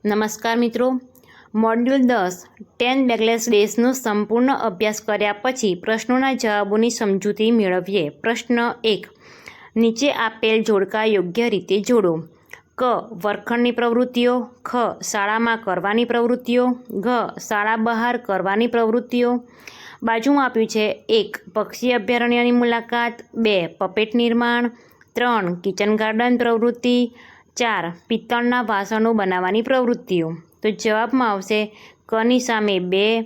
નમસ્કાર મિત્રો, module 10 10 bagless ડેઝનો સંપૂર્ણ અભ્યાસ કર્યા પછી પ્રશ્નોના જવાબોની સમજૂતી મેળવીએ. પ્રશ્ન 1. નીચે આપેલ જોડકા યોગ્ય રીતે જોડો. ક. વર્ગખંડની પ્રવૃત્તિઓ. ખ. શાળામાં કરવાની પ્રવૃત્તિઓ. ઘ. શાળા બહાર કરવાની પ્રવૃત્તિઓ. બાજુમાં આપ્યું છે 1. પક્ષી અભયારણ્યની મુલાકાત. 2. પપેટ નિર્માણ. 3. કિચન ગાર્ડન પ્રવૃત્તિ. 4. પિત્તળના વાસણો બનાવવાની પ્રવૃત્તિઓ. તો જવાબમાં આવશે કની સામે 2,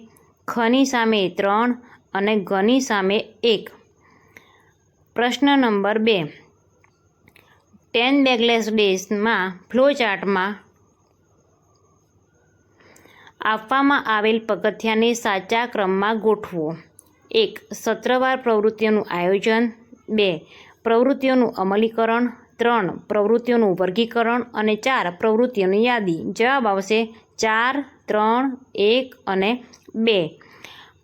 ખની સામે 3 અને ગની સામે 1. પ્રશ્ન નંબર 2. 10 બેકલેસ ડેઝમાં ફ્લોચાર્ટમાં આપવામાં આવેલ પગથિયાને સાચા ક્રમમાં ગોઠવો. 1. સત્રવાર પ્રવૃત્તિઓનું આયોજન. 2. પ્રવૃત્તિઓનું અમલીકરણ. 3. પ્રવૃત્તિઓનું વર્ગીકરણ અને 4. પ્રવૃત્તિઓની યાદી. જવાબ આવશે 4, 3, 1 અને 2.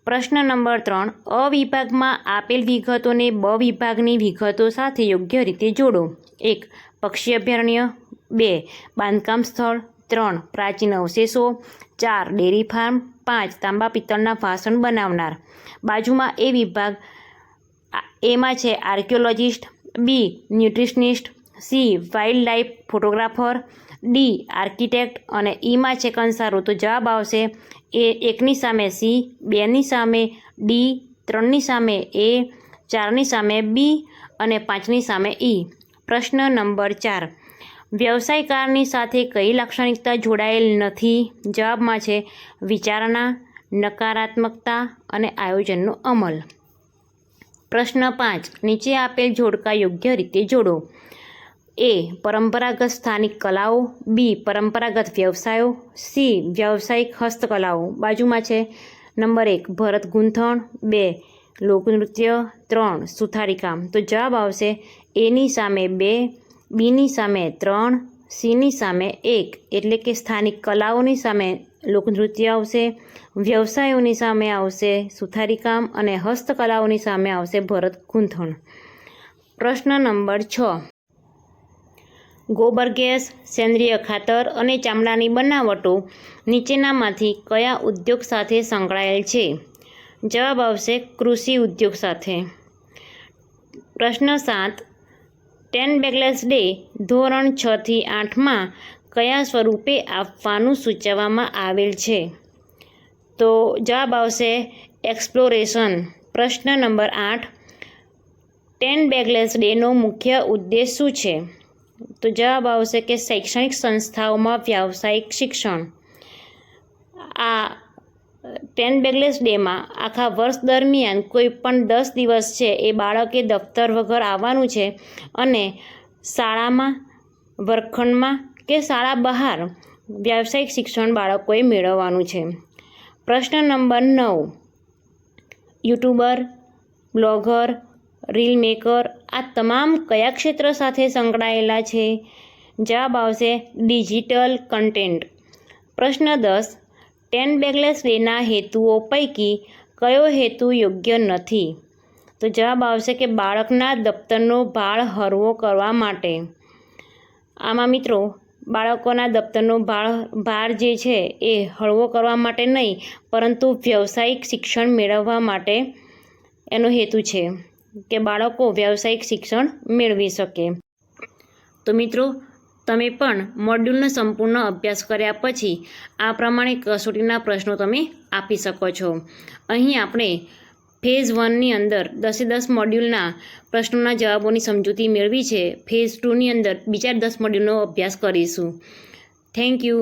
પ્રશ્ન નંબર 3. અ વિભાગમાં આપેલ વિગતોને બ વિભાગની વિગતો સાથે યોગ્ય રીતે જોડો. 1. પક્ષી અભયારણ્ય. 2. બાંધકામ સ્થળ. 3. પ્રાચીન અવશેષો. 4. Dairy farm. 5. તાંબા પિત્તળના વાસણ બનાવનાર. બાજુમાં એ વિભાગ એમાં છે archaeologist. B. Nutritionist. C. Wildlife photographer. D. Architect અને ઈમાં છે કંસારો. તો જવાબ આવશે 1ની સામે સી, 2ની સામે ડી, 3ની સામે એ, 4ની સામે બી અને 5ની સામે ઈ. પ્રશ્ન નંબર 4. વ્યવસાયકારની સાથે કઈ લાક્ષણિકતા જોડાયેલ નથી? જવાબમાં છે વિચારણા, નકારાત્મકતા અને આયોજનનો અમલ. પ્રશ્ન 5. નીચે આપેલ જોડકા યોગ્ય રીતે જોડો. એ. પરંપરાગત સ્થાનિક કલાઓ. બી. પરંપરાગત વ્યવસાયો. સી. વ્યવસાયિક હસ્તકલાઓ. બાજુમાં છે નંબર 1 ભરત ગૂંથણ. 2 લોકનૃત્ય. 3 સુથારીકામ. તો જવાબ આવશે એની સામે 2, બીની સામે 3, સીની સામે 1. એટલે કે સ્થાનિક કલાઓની સામે લોકનૃત્ય આવશે, વ્યવસાયોની સામે આવશે સુથારીકામ અને હસ્તકલાઓની સામે આવશે ભરત ગૂંથણ. પ્રશ્ન નંબર 6. ગોબર ગેસ, સેન્દ્રિય ખાતર અને ચામડાની બનાવટો નીચેનામાંથી કયા ઉદ્યોગ સાથે સંકળાયેલ છે? જવાબ આવશે કૃષિ ઉદ્યોગ સાથે. પ્રશ્ન 7. 10 બેકલેસ ડે ધોરણ 6 થી 8માં કયા સ્વરૂપે આપવાનું સૂચવવામાં આવેલ છે? તો જવાબ આવશે એક્સપ્લોરેશન. પ્રશ્ન નંબર 8. 10 બેકલેસ ડેનો મુખ્ય ઉદ્દેશ શું છે? તો જવાબ આવશે કે શૈક્ષણિક સંસ્થાઓમાં વ્યાવસાયિક શિક્ષણ. આ 10 બેકલેસ ડેમાં આખા વર્ષ દરમિયાન કોઈ પણ 10 દિવસ છે એ બાળકે દફતર વગર આવવાનું છે અને શાળામાં, વર્ગખંડમાં કે શાળા બહાર વ્યાવસાયિક શિક્ષણ બાળકોએ મેળવવાનું છે. પ્રશ્ન number 9. YouTuber, blogger, reel maker આ તમામ કયા ક્ષેત્ર સાથે સંકળાયેલા છે? જવાબ આવશે ડિજિટલ કન્ટેન્ટ. પ્રશ્ન 10. 10 બેકલેસ ડેના હેતુઓ પૈકી કયો હેતુ યોગ્ય નથી? તો જવાબ આવશે કે બાળકના દફતરનો ભાર હળવો કરવા માટે. આમાં મિત્રો બાળકોના દફતરનો ભાર જે છે એ હળવો કરવા માટે નહીં, પરંતુ વ્યવસાયિક શિક્ષણ મેળવવા માટે એનો હેતુ છે કે બાળકો વ્યવસાયિક શિક્ષણ મેળવી શકે. તો મિત્રો તમે પણ મોડ્યુલનો સંપૂર્ણ અભ્યાસ કર્યા પછી આ પ્રમાણે કસોટીના પ્રશ્નો તમે આપી શકો છો. અહીં આપણે ફેઝ 1ની અંદર 10 મોડ્યુલના પ્રશ્નોના જવાબોની સમજૂતી મેળવી છે. ફેઝ 2ની અંદર બીજા 10 મોડ્યુલનો અભ્યાસ કરીશું. Thank you.